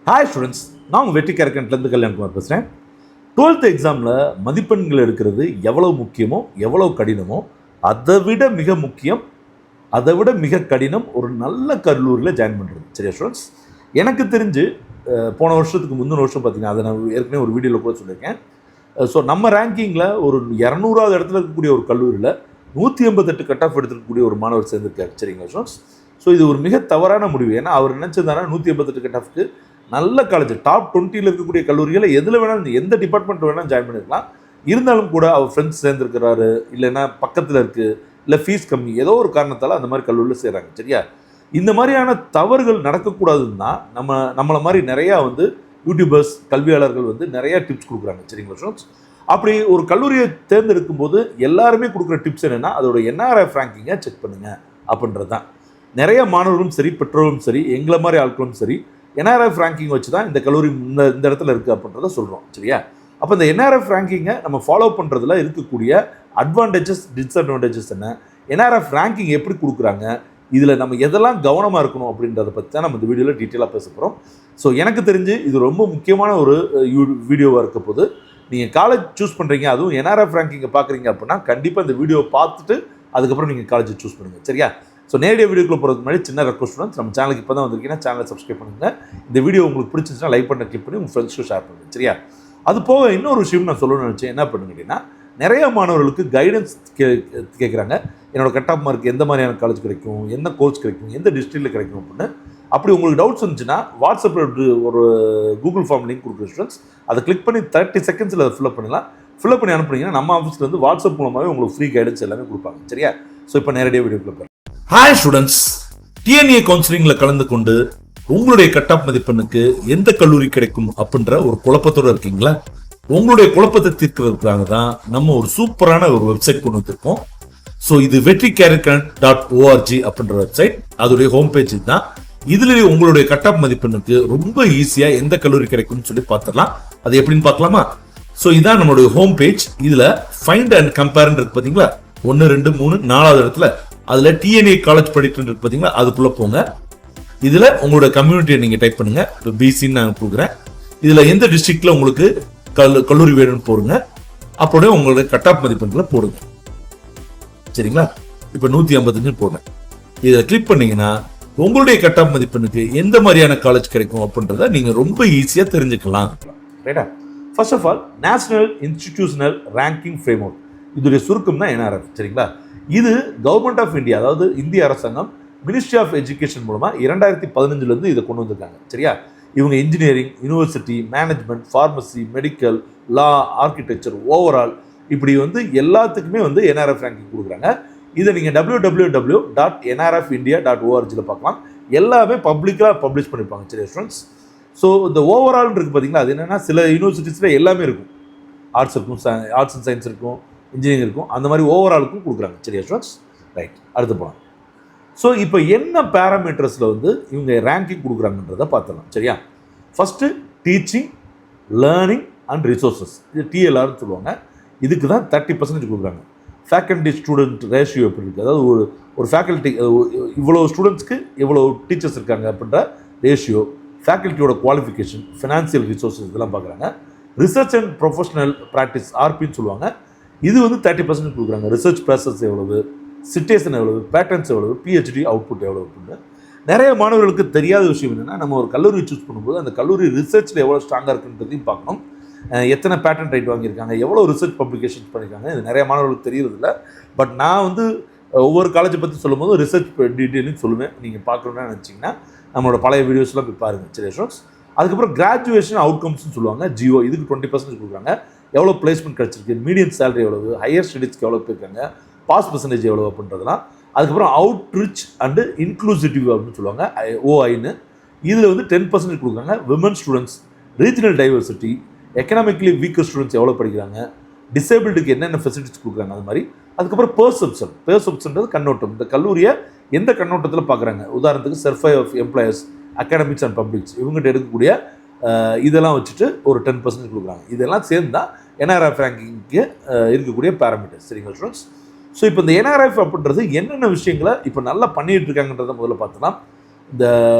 Hi students, நான் உங்கள் வெற்றி கேரக்கன்ட்லேருந்து கல்யாண்குமார் பேசுகிறேன். 12th எக்ஸாமில் மதிப்பெண்கள் எடுக்கிறது எவ்வளோ முக்கியமோ எவ்வளோ கடினமோ அதை விட மிக முக்கியம், அதை விட மிக கடினம் ஒரு நல்ல கல்லூரியில் ஜாயின் பண்ணுறது. சரியா ஸ்டூடெண்ட்ஸ்? எனக்கு தெரிஞ்சு போன வருஷத்துக்கு முந்தின வருஷம் பார்த்தீங்கன்னா, அதை நான் ஏற்கனவே ஒரு வீடியோவில் கூட சொல்லியிருக்கேன். ஸோ நம்ம ரேங்கிங்கில் ஒரு 200வது இடத்துல இருக்கக்கூடிய ஒரு கல்லூரியில் 188 கட் ஆஃப் எடுத்துக்கக்கூடிய ஒரு மாணவர் சேர்ந்துருக்காரு. சரிங்களா ஸ்டூடெண்ட்ஸ்? ஸோ இது ஒரு மிக தவறான முடிவு. ஏன்னா அவர் நினச்சதானா 188 கட் ஆஃப்க்கு நல்ல காலேஜ் டாப் 20 இருக்கக்கூடிய கல்லூரிகளை எதில் வேணாலும் எந்த டிபார்ட்மெண்ட் வேணாலும் ஜாயின் பண்ணியிருக்கலாம். இருந்தாலும் கூட அவர் ஃப்ரெண்ட்ஸ் சேர்ந்துருக்கிறாரு, இல்லைன்னா பக்கத்தில் இருக்குது, இல்லை ஃபீஸ் கம்மி, ஏதோ ஒரு காரணத்தால் அந்த மாதிரி கல்லூரியில் சேர்றாங்க. சரியா? இந்த மாதிரியான தவறுகள் நடக்கக்கூடாதுன்னு தான் நம்மளை மாதிரி நிறையா யூடியூபர்ஸ் கல்வியாளர்கள் நிறையா டிப்ஸ் கொடுக்குறாங்க. சரிங்களா ஸ்டூடெண்ட்ஸ்? அப்படி ஒரு கல்லூரியை தேர்ந்தெடுக்கும் போது எல்லாருமே கொடுக்குற டிப்ஸ் என்னென்னா, அதோட NRF ரேங்கிங்கை செக் பண்ணுங்கள் அப்படின்றது தான். நிறைய மாணவர்களும் சரி, பெற்றோரும் சரி, எங்களை மாதிரி ஆட்களும் சரி, NRF ரேங்கிங் வச்சு தான் இந்த கல்லூரி இந்த இடத்துல இருக்குது அப்படின்றத சொல்கிறோம். சரியா? அப்போ இந்த NRF ரேங்கிங்கை நம்ம ஃபாலோ பண்ணுறதுல இருக்கக்கூடிய அட்வான்டேஜஸ், டிஸ்அட்வான்டேஜஸ் என்ன, NRF ரேங்கிங் எப்படி கொடுக்குறாங்க, இதில் நம்ம எதெல்லாம் கவனமாக இருக்கணும் அப்படின்றத பற்றி தான் நம்ம இந்த வீடியோவில் டீட்டெயிலாக பேச போகிறோம். ஸோ எனக்கு தெரிஞ்சு இது ரொம்ப முக்கியமான ஒரு வீடியோவாக இருக்க போது, நீங்கள் காலேஜ் சூஸ் பண்ணுறீங்க, அதுவும் NRF ரேங்கிங்கை பார்க்குறீங்க அப்படின்னா கண்டிப்பாக இந்த வீடியோவை பார்த்துட்டு அதுக்கப்புறம் நீங்கள் காலேஜை சூஸ் பண்ணுங்கள். சரியா? ஸோ நேரடியாக வீடியோக்குள்ள போகிறதுக்கு முன்னாடி சின்ன ரெக்வஸ்ட் ஸ்டூடெண்ட்ஸ், நம்ம சேனலுக்கு இப்போ தான் வந்திருக்கீங்கன்னா சேனலை சப்ஸ்கிரைப் பண்ணுங்கள். இந்த வீடியோ உங்களுக்கு பிடிச்சிருந்துச்சுன்னா லைக் பண்ண கிளிக் பண்ணி உங்கள் ஃப்ரெண்ட்ஸ்க்கு ஷேர் பண்ணுங்கள். சரியா? அது போக இன்னொரு விஷயம் நான் சொல்லணும்னு நினச்சேன். என்ன பண்ணுங்க அப்படின்னா, நிறைய மாணவர்களுக்கு கைடன்ஸ் கேட்குறாங்க. என்னோடய கட் ஆஃப் மார்க் எந்த மாதிரியான காலேஜ் கிடைக்கும், என்ன கோர்ஸ் கிடைக்கும், எந்த டிஸ்ட்ரிக்டில் கிடைக்கும் அப்படின்னு. அப்படி உங்களுக்கு டவுட்ஸ் இருந்துச்சுன்னா வாட்ஸ்அப்பில் ஒரு கூகுள் ஃபார்ம் லிங்க் கொடுக்குற ஸ்டூடெண்ட்ஸ், அதை கிளிக் பண்ணி 30 செகண்ட்ஸில் அதை ஃபில்அப் பண்ணலாம். ஃபில்அப் பண்ணி அனுப்புனீங்கன்னா நம்ம ஆஃபீஸ்லேருந்து வாட்ஸ்அப் மூலமாகவே உங்களுக்கு ஃப்ரீ கைடன்ஸ் எல்லாமே கொடுப்பாங்க. சரியா? ஸோ இப்போ நேரடியாக வீடியோக்குள்ள போகிறேன். ஹாய் ஸ்டூடெண்ட்ஸ், TNA கவுன்சிலிங்கில் கலந்து கொண்டு உங்களுடைய கட் ஆஃப் மதிப்பெண்ணுக்கு எந்த கல்லூரி கிடைக்கும் அப்படின்ற ஒரு குழப்பத்தோடு இருக்கீங்களா? உங்களுடைய குழப்பத்தை தீர்க்கிறதுக்காக தான் நம்ம ஒரு சூப்பரான ஒரு வெப்சைட் கொண்டு வந்திருக்கோம். ஸோ இது vetricareerconnect.org அப்படின்ற வெப்சைட், அதோடைய ஹோம் பேஜ் தான். இதுலேயே உங்களுடைய கட் ஆஃப் மதிப்பெண்ணுக்கு ரொம்ப ஈஸியாக எந்த கல்லூரி கிடைக்கும்னு சொல்லி பார்த்துடலாம். அது எப்படின்னு பார்க்கலாமா? ஸோ இதான் நம்மளுடைய ஹோம் பேஜ். இதில் ஃபைண்ட் அண்ட் கம்பேர்ன்னு இருக்கு பார்த்தீங்களா? 1, 2, 3, 4வது இடத்துல அதில் TNA காலேஜ் படிட்டு இருக்கு பார்த்தீங்களா? அதுக்குள்ளே போங்க. இதில் உங்களோட கம்யூனிட்டியை நீங்கள் டைப் பண்ணுங்கள். இப்போ BCன்னு நான் கொடுக்குறேன். இதில் எந்த டிஸ்ட்ரிக்டில் உங்களுக்கு கல்லூரி வேணும்னு போடுங்க. அப்படியே உங்களுடைய கட் ஆஃப் மதிப்பெண்களை போடுங்க. சரிங்களா? இப்போ 155 போடுறேன். இதை கிளிக் பண்ணீங்கன்னா உங்களுடைய கட் ஆஃப் மதிப்பெண்ணுக்கு எந்த மாதிரியான காலேஜ் கிடைக்கும் அப்படின்றத நீங்கள் ரொம்ப ஈஸியாக தெரிஞ்சுக்கலாம். ரைட்டா? First of all, national institutional ranking framework, இதோடைய சுருக்கம் தான் NRF. சரிங்களா? இது கவர்மெண்ட் ஆஃப் இந்தியா, அதாவது இந்திய அரசாங்கம் மினிஸ்ட்ரி ஆஃப் எஜுகேஷன் மூலமாக 2015 இதை கொண்டு வந்திருக்காங்க. சரியா? இவங்க engineering, university, management, pharmacy, medical, law, architecture, overall இப்படி எல்லாத்துக்குமே NRF ரேங்கிங் கொடுக்குறாங்க. இதை நீங்கள் www.nrfindia.org பார்க்கலாம். எல்லாமே பப்ளிக்காக பப்ளிஷ் பண்ணியிருப்பாங்க. சரியா ஸ்டூடெண்ட்ஸ்? ஸோ இந்த ஓவரால் இருக்குது பார்த்தீங்களா? அது என்னென்னா, சில யூனிவர்சிட்டிஸில் எல்லாமே இருக்கும். ஆர்ட்ஸ் இருக்கும், ஆர்ட்ஸ் அண்ட் சயின்ஸ் இருக்கும், இன்ஜினியரிங் இருக்கும், அந்த மாதிரி ஓவராலுக்கும் கொடுக்குறாங்க. சரியா ஸ்டூடெண்ட்ஸ்? ரைட், அடுத்து போகலாம். ஸோ இப்போ என்ன பேராமீட்டர்ஸில் இவங்க ரேங்கிங் கொடுக்குறாங்கன்றதை பார்த்துடலாம். சரியா? First teaching, learning and resources, இது TLRன்னு சொல்லுவாங்க. இதுக்கு தான் 30% கொடுக்குறாங்க. ஃபேக்கல்ட்டி ஸ்டூடெண்ட் ரேஷியோ எப்படி இருக்குது, அதாவது ஒரு ஃபேக்கல்ட்டி இவ்வளோ ஸ்டூடெண்ட்ஸ்க்கு இவ்வளோ டீச்சர்ஸ் இருக்காங்க அப்படின்ற ரேஷியோ, ஃபேக்கல்ட்டியோட குவாலிஃபிகேஷன், ஃபினான்சியல் ரிசோர்ஸஸ் இதெல்லாம் பார்க்குறாங்க. ரிசர்ச் அண்ட் ப்ரொஃபஷனல் ப்ராக்டிஸ், RPன்னு சொல்லுவாங்க. இது 30% கொடுக்குறாங்க. ரிசர்ச் ப்ராசஸ் எவ்வளவு, சிட்டேஷன் எவ்வளவு, பேட்டர்ன்ஸ் எவ்வளவு, PhD அவுட்புட் எவ்வளவு அப்படின்னு. நிறைய மாணவர்களுக்கு தெரியாத விஷயம் என்னென்னா, நம்ம ஒரு கல்லூரி சூஸ் பண்ணும்போது அந்த கல்லூரி ரிசர்ச்சில் எவ்வளோ ஸ்ட்ராங்காக இருக்குன்றதையும் பார்க்கணும். எத்தனை பேட்டன் ரைட் வாங்கியிருக்காங்க, எவ்வளோ ரிசர்ச் பப்ளிகேஷன்ஸ் பண்ணியிருக்காங்க, இது நிறைய மாணவர்களுக்கு தெரியறதில்ல. பட் நான் ஒவ்வொரு காலேஜை பற்றி சொல்லும்போது ரிசர்ச் டீட்டெயிலும் சொல்லுவேன். நீங்கள் பார்க்கணுன்னு நினச்சிங்கன்னா நம்மளோட பழைய வீடியோஸ்லாம் போய் பாருங்கள். சரி ஸ்டூடெண்ட்ஸ்? அதுக்கப்புறம் கிராஜுவேஷன் அவுட்கம்ஸ்னு சொல்லுவாங்க, GO. இதுக்கு 20% கொடுக்குறாங்க. எவ்வளோ பிளேஸ்மெண்ட் கிடச்சிருக்கு, மீடியம் சேலரி எவ்வளவு, ஹையர் ஸ்டடீஸ்க்கு எவ்வளோ போயிருக்காங்க, பாஸ் பர்சன்டேஜ் எவ்வளோ அப்படின்றதுலாம். அதுக்கப்புறம் அவுட்ரிச் அண்டு இன்க்ளூசிட்டிவ் அப்படின்னு சொல்லுவாங்க, OIன்னு. இதில் 10% கொடுக்குறாங்க. Women students, regional diversity, economically weaker students எவ்வளோ படிக்கிறாங்க, டிசேபிலிட்டிக்கு என்னென்ன ஃபெசிலிட்டிஸ் கொடுக்குறாங்க, அது மாதிரி. அதுக்கப்புறம் பெர்செப்ஷன்றது கண்ணோட்டம். இந்த கல்லூரியை எந்த கண்ணோட்டத்தில் பார்க்குறாங்க, உதாரணத்துக்கு survey of employers, academics and publics, இவங்ககிட்ட எடுக்கக்கூடிய இதெல்லாம் வச்சுட்டு ஒரு 10% கொடுக்குறாங்க. இதெல்லாம் சேர்ந்து தான் NRF ரேங்கிங்க்கு இருக்கக்கூடிய பேராமீட்டர்ஸ். சரிங்களா ஸ்டூடெண்ட்ஸ்? ஸோ இப்போ இந்த NRF அப்படின்றது என்னென்ன விஷயங்களை இப்போ நல்லா பண்ணிகிட்டு இருக்காங்கன்றதை முதல்ல பார்த்தோன்னா, இந்த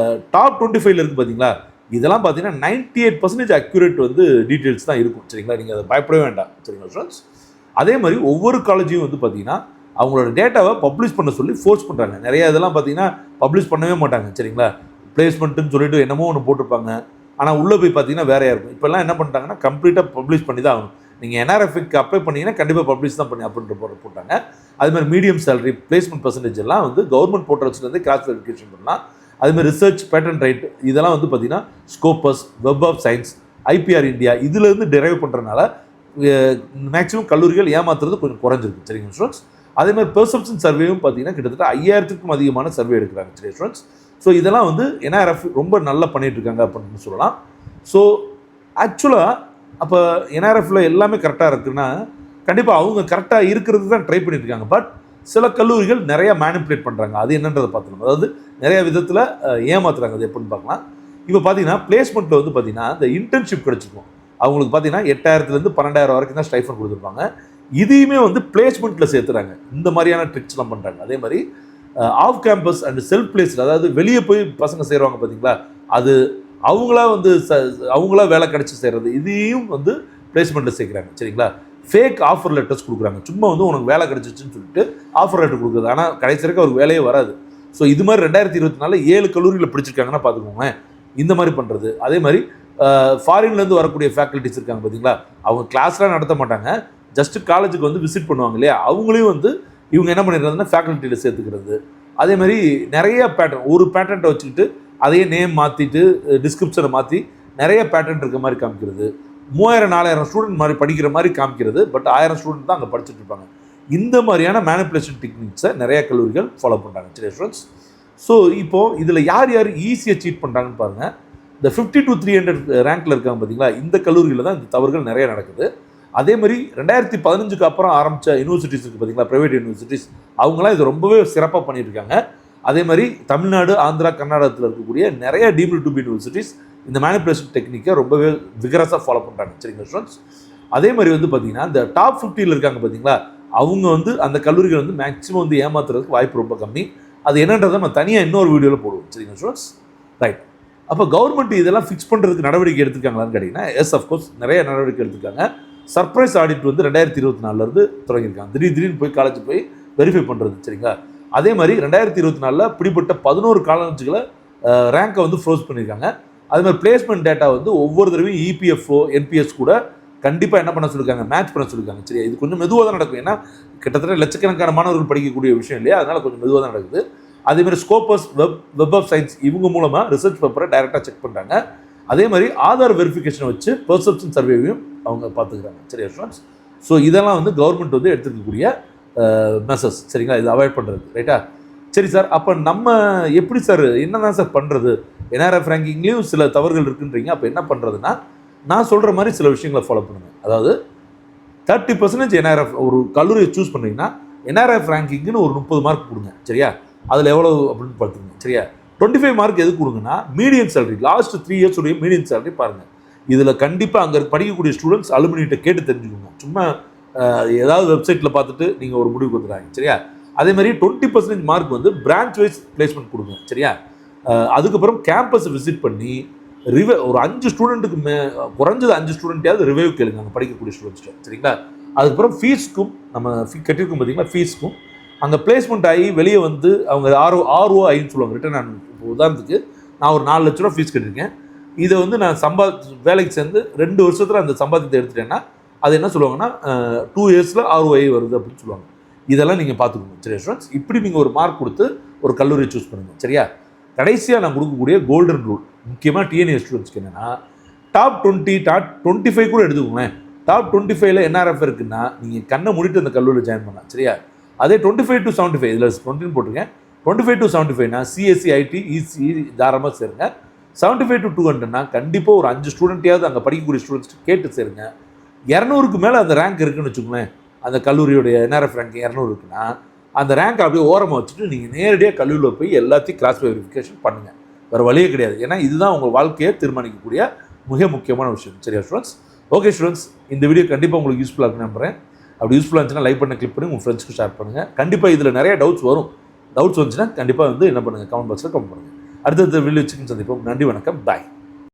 டாப் 25 இருக்குது பார்த்தீங்களா, இதெல்லாம் பார்த்தீங்கன்னா 98% அக்யூரேட் வந்து டீட்டெயில்ஸ் தான் இருக்கும். சரிங்களா, நீங்கள் அதை பயப்படவே வேண்டாம். சரிங்களா ஸ்டூடெண்ட்ஸ், அதே மாதிரி ஒவ்வொரு காலேஜையும் வந்து பார்த்தீங்கன்னா அவங்களோட டேட்டாவை பப்ளிஷ் பண்ண சொல்லி ஃபோர்ஸ் பண்ணுறாங்க. நிறைய இதெல்லாம் பார்த்தீங்கன்னா பப்ளிஷ் பண்ணவே மாட்டாங்க. சரிங்களா, பிளேஸ்மெண்ட்டுன்னு சொல்லிட்டு என்னமோ ஒன்று போட்டிருப்பாங்க, ஆனால் உள்ளே போய் பார்த்தீங்கன்னா வேறையாக இருக்கும். இப்போல்லாம் என்ன பண்ணிட்டாங்கன்னா கம்ப்ளீட்டாக பப்ளிஷ் பண்ணி தான் ஆகணும். நீங்கள் என்ஆர்எஃப்க்கு அப்ளை பண்ணிங்கன்னா கண்டிப்பாக பப்ளிஷ் தான் பண்ணி அப்படின்ற போட்டாங்க. அதுமாதிரி மீடியம் சேலரி, பிளேஸ்மெண்ட் பர்சன்டேஜ் எல்லாம் வந்து கவர்மெண்ட் போர்ட்டல்ஸ்லேருந்து கிராஸ் வெரிஃபிகேஷன் பண்ணலாம். அதுமாதிரி ரிசர்ச், பேட்டன் ரைட் இதெல்லாம் வந்து பார்த்தீங்கன்னா Scopus, web of science, IPR India இதுலேருந்து டெரைவ் பண்ணுறதுனால மேக்ஸிமம் கல்லூரிகள் ஏமாத்துறது கொஞ்சம் குறைஞ்சிருக்கு. சரிங்க ஸ்டூடெண்ட்ஸ், அதேமாதிரி பெர்செப்ஷன் சர்வேவும் பார்த்தீங்கன்னா கிட்டத்தட்ட 5000க்கும் அதிகமான சர்வே எடுக்கிறாங்க. சரி ஸ்டூடெண்ட்ஸ், ஸோ இதெல்லாம் வந்து என்ஆர்எஃப் ரொம்ப நல்லா பண்ணிட்டு இருக்காங்க அப்படின்னு சொல்லலாம். ஸோ ஆக்சுவலாக அப்போ என்ஆர்எஃப்ல எல்லாமே கரெக்டாக இருக்குன்னா கண்டிப்பாக அவங்க கரெக்டாக இருக்கிறது தான் ட்ரை பண்ணிட்டு இருக்காங்க. பட் சில கல்லூரிகள் நிறையா மேனிப்புலேட் பண்ணுறாங்க. அது என்னன்றதை பார்த்துக்கணும். அதாவது நிறைய விதத்தில் ஏமாத்துறாங்க. அது எப்படின்னு பார்க்கலாம். இப்போ பார்த்தீங்கன்னா பிளேஸ்மெண்ட்டில் வந்து பார்த்தீங்கன்னா இந்த இன்டர்ன்ஷிப் கிடச்சிருக்கும் அவங்களுக்கு பார்த்தீங்கன்னா 8000லேருந்து 12,000 வரைக்கும் தான் ஸ்டைஃபன் கொடுத்துருப்பாங்க. இதையுமே வந்து பிளேஸ்மெண்ட்டில் சேர்த்துறாங்க. இந்த மாதிரியான ட்ரிக்ஸ்லாம் பண்ணுறாங்க. அதே மாதிரி off campus and self placed, அதாவது வெளியே போய் பசங்க சேருவாங்க பார்த்தீங்களா, அது அவங்களா வந்து அவங்களா வேலை கிடச்சி சேர்றது, இதையும் வந்து பிளேஸ்மெண்ட்டில் சேர்க்குறாங்க. சரிங்களா, ஃபேக் ஆஃபர் லெட்டர்ஸ் கொடுக்குறாங்க. சும்மா வந்து உனக்கு வேலை கிடச்சிச்சின்னு சொல்லிட்டு ஆஃபர் லெட்டர் கொடுக்குறது, ஆனால் கடைசி வரைக்கும் அவருக்கு வேலையே வராது. ஸோ இது மாதிரி 2024 7 கல்லூரிகளை பிடிச்சிருக்காங்கன்னா பார்த்துக்கோங்க இந்த மாதிரி பண்ணுறது. அதே மாதிரி ஃபாரின்லேருந்து வரக்கூடிய ஃபேக்கல்ட்டிஸ் இருக்காங்க பார்த்தீங்களா, அவங்க கிளாஸ்லாம் நடத்த மாட்டாங்க, ஜஸ்ட் காலேஜுக்கு வந்து விசிட் பண்ணுவாங்க இல்லையா, அவங்களையும் வந்து இவங்க என்ன பண்ணிடுறதுன்னா ஃபேக்கல்ட்டியில் சேர்த்துக்கிறது. அதே மாதிரி நிறைய பேட்டர்ன், ஒரு பேட்டர்ன்ட்டை வச்சுக்கிட்டு அதையே நேம் மாற்றிட்டு டிஸ்கிரிப்ஷனை மாற்றி நிறைய பேட்டர்ன் இருக்க மாதிரி காமிக்கிறது. 3000-4000 ஸ்டூடெண்ட் மாதிரி படிக்கிற மாதிரி காமிக்கிறது. பட் 1000 ஸ்டூடெண்ட் தான் அங்கே படிச்சுட்டு இருப்பாங்க. இந்த மாதிரியான மேனிப்புலேஷன் டெக்னிக்ஸை நிறைய கல்லூரிகள் ஃபாலோ பண்ணுறாங்க. சரி ஸ்டூடெண்ட்ஸ், ஸோ இப்போது இதில் யார் யார் ஈஸியாக சீட் பண்ணுறாங்கன்னு பாருங்கள். இந்த 50 to 300 ரேங்க்கில் இருக்காங்க பார்த்தீங்களா, இந்த கல்லூரியில் தான் இந்த தவறுகள் நிறைய நடக்குது. அதே மாதிரி 2015 அப்புறம் ஆரம்பித்த யூனிவர்சிட்டிஸ் இருக்குது பார்த்தீங்களா, ப்ரைவேட் யூனிவர்சிட்டிஸ், அவங்களாம் இது ரொம்பவே சிறப்பாக பண்ணியிருக்காங்க. அதே மாதிரி தமிழ்நாடு, ஆந்திரா, கர்நாடகத்தில் இருக்கக்கூடிய நிறைய டீம்டு டு பி யூனிவர்சிட்டிஸ் இந்த மேனிப்புலேஷன் டெக்னிக்கை ரொம்பவே விகரஸாக ஃபாலோ பண்ணுறாங்க. சரிங்க ஸ்டூடெண்ட்ஸ், அதே மாதிரி வந்து பார்த்தீங்கன்னா இந்த டாப் 50 இருக்காங்க பார்த்தீங்களா, அவங்க வந்து அந்த கல்லூரிகள் வந்து மேக்ஸிமம் வந்து ஏமாத்துறதுக்கு வாய்ப்பு ரொம்ப கம்மி. அது என்னன்றதை நம்ம தனியாக இன்னொரு வீடியோவில் போடுவோம். சரிங்க ஸ்டூடெண்ட்ஸ், ரைட். அப்போ கவர்மெண்ட் இதெல்லாம் ஃபிக்ஸ் பண்ணுறதுக்கு நடவடிக்கை எடுத்துருக்காங்களான்னு கேட்டிங்கன்னா எஸ், அஃப்கோர்ஸ் நிறைய நடவடிக்கை எடுத்துருக்காங்க. சர்ப்ரைஸ் ஆடிட் வந்து 2024 தொடங்கியிருக்காங்க. திடீர்னு போய் காலேஜ் போய் வெரிஃபை பண்ணுறது. சரிங்களா, அதே மாதிரி 2024 பிடிப்பட்ட 11 காலேஜுகளை ரேங்கை வந்து ஃப்ரோஸ் பண்ணியிருக்காங்க. அதே மாதிரி பிளேஸ்மெண்ட் டேட்டா வந்து ஒவ்வொரு தடவையும் இபிஎஃப்ஓ, என்பிஎஸ் கூட கண்டிப்பாக என்ன பண்ண சொல்லியிருக்காங்க, மேட்ச் பண்ண சொல்லியிருக்காங்க. சரியா, இது கொஞ்சம் மெதுவாக தான் நடக்கும். ஏன்னா கிட்டத்தட்ட லட்சக்கணக்கான மாணவர்கள் படிக்கக்கூடிய விஷயம் இல்லையா, அதனால் கொஞ்சம் மெதுவாக தான் நடக்குது. அதேமாதிரி ஸ்கோப்பஸ், வெப் ஆஃப் சயின்ஸ் இவங்க மூலமாக ரிசர்ச் பேப்பரை டைரெக்டாக செக் பண்ணுறாங்க. அதே மாதிரி ஆதார் வெரிஃபிகேஷனை வச்சு பெர்செப்ஷன் சர்வேவையும் அவங்க பார்த்துக்கிறாங்க. சரியா ஸ்டூடெண்ட்ஸ், ஸோ இதெல்லாம் வந்து கவர்மெண்ட் வந்து எடுத்துக்கக்கூடிய மெசர்ஸ். சரிங்களா, இது அவாய்ட் பண்ணுறது. ரைட்டா, சரி சார், அப்போ நம்ம எப்படி சார் என்னதான் சார் பண்ணுறது, என்ஆர்எஃப் ரேங்கிங்லேயும் சில தவறுகள் இருக்குன்றீங்க, அப்போ என்ன பண்ணுறதுன்னா நான் சொல்கிற மாதிரி சில விஷயங்களை ஃபாலோ பண்ணுங்கள். அதாவது 30% என்ஆர்எஃப் ஒரு கல்லூரியை சூஸ் பண்ணிங்கன்னா என்ஆர்எஃப் ரேங்கிங்னு ஒரு 30 மார்க் கொடுங்க. சரியா, அதில் எவ்வளோ அப்படின்னு பார்த்துங்க. சரியா, 25 மார்க் எது கொடுங்கன்னா மீடியம் சேலரி, லாஸ்ட் 3 இயர்ஸ் உடைய மீடியம் சேலரி பாருங்கள். இதில் கண்டிப்பாக அங்கே படிக்கக்கூடிய ஸ்டூடெண்ட்ஸ் அலுமினிகிட்ட கேட்டு தெரிஞ்சுக்கோங்க. சும்மா ஏதாவது வெப்சைட்டில் பார்த்துட்டு நீங்கள் ஒரு முடிவுக்கு வந்துடுறாங்க. சரியா, அதே மாதிரி 20% மார்க் வந்து பிரான்ச் வைஸ் பிளேஸ்மெண்ட் கொடுங்க. சரியா, அதுக்கப்புறம் கேம்பஸ் விசிட் பண்ணி ஒரு 5 ஸ்டூடெண்ட்டுக்கு குறைஞ்சது 5 ஸ்டூடெண்ட்டையாவது ரிவைவ் கேளுங்க அங்கே படிக்கக்கூடிய ஸ்டூடெண்ட்ஸ்ட்டு. சரிங்களா, அதுக்கப்புறம் ஃபீஸ்க்கும் நம்ம கட்டியிருக்கோம் பார்த்தீங்கன்னா, ஃபீஸ்க்கும் அங்கே பிளேஸ்மெண்ட் ஆகி வெளியே வந்து அவங்க ROIன்னு சொல்லுவாங்க, ரிட்டர்ன் ஆன். உதாரணத்துக்கு நான் ஒரு 4 லட்ச ரூபா ஃபீஸ் கட்டியிருக்கேன், இதை வந்து நான் வேலைக்கு சேர்ந்து 2 வருஷத்தில் அந்த சம்பாதித்தை எடுத்துட்டேன்னா அது என்ன சொல்லுவாங்கன்னா 2 இயர்ஸில் ROI வருது அப்படின்னு சொல்லுவாங்க. இதெல்லாம் நீங்கள் பார்த்துக்கணும். சரியா ஸ்டூடெண்ட்ஸ், இப்படி நீங்கள் ஒரு மார்க் கொடுத்து ஒரு கல்லூரியை சூஸ் பண்ணுங்கள். சரியா, கடைசியாக நான் கொடுக்கக்கூடிய கோல்டன் ரூல் முக்கியமாக டிஎன்ஏ ஸ்டூடெண்ட்ஸ்க்கு என்னென்னா, டாப் 20, டாப் 25 கூட எடுத்துக்கோங்களேன். டாப் 25ல் என்ஆர்எஃப் இருக்குன்னா நீங்கள் கண்ணை மூடிட்டு அந்த கல்லூரியில் ஜாயின் பண்ணலாம். சரியா, அதே 25 to 75 இதில் 20 போட்டிருக்கேன். 25 to 75னா சிஎஸ்சி, ஐடி, இசி தாராளமாக சேருங்க. 75 to 200னா கண்டிப்பாக ஒரு 5 ஸ்டூடெண்ட்டையாவது அங்கே படிக்கக்கூடிய ஸ்டூடெண்ட்ஸ் கேட்டு சேருங்க. 200க்கு மேலே அந்த ரேங்க் இருக்குன்னு வச்சுக்கோங்களேன், அந்த கல்லூரியோடைய என்ஆர்எஃப் ரேங்க் 200 இருக்குன்னா அந்த ரேங்க் அப்படியே ஓரமாக வச்சுட்டு நீங்கள் நேரடியாக கல்லூரியில் போய் எல்லாத்தையும் கிராஸ் வெரிஃபிகேஷன் பண்ணுங்கள். வேறு வழியே கிடையாது. ஏன்னா இதுதான் உங்கள் வாழ்க்கையை தீர்மானிக்கக்கூடிய மிக முக்கியமான விஷயம். சரியா ஸ்டூடெண்ட்ஸ், ஓகே ஸ்டூடெண்ட்ஸ், இந்த வீடியோ கண்டிப்பாக உங்களுக்கு யூஸ்ஃபுல்லாக இருக்குன்னு நம்புறேன். அப்படி யூஸ்ஃபுல்லாக இருந்துச்சுன்னா லைக் பண்ண கிளிக் பண்ணி உங்கள் ஃப்ரெண்ட்ஸ்க்கு ஷேர் பண்ணுங்கள். கண்டிப்பாக இதில் நிறைய டவுட்ஸ் வரும். டவுட்ஸ் வந்துச்சுன்னா கண்டிப்பாக வந்து என்ன பண்ணுங்கள், கமெண்ட் பாக்ஸில் கமெண்ட் பண்ணுங்கள். அடுத்தடுத்த வீடியோ வச்சுக்கின்னு சந்திப்போம். நன்றி, வணக்கம், பாய்.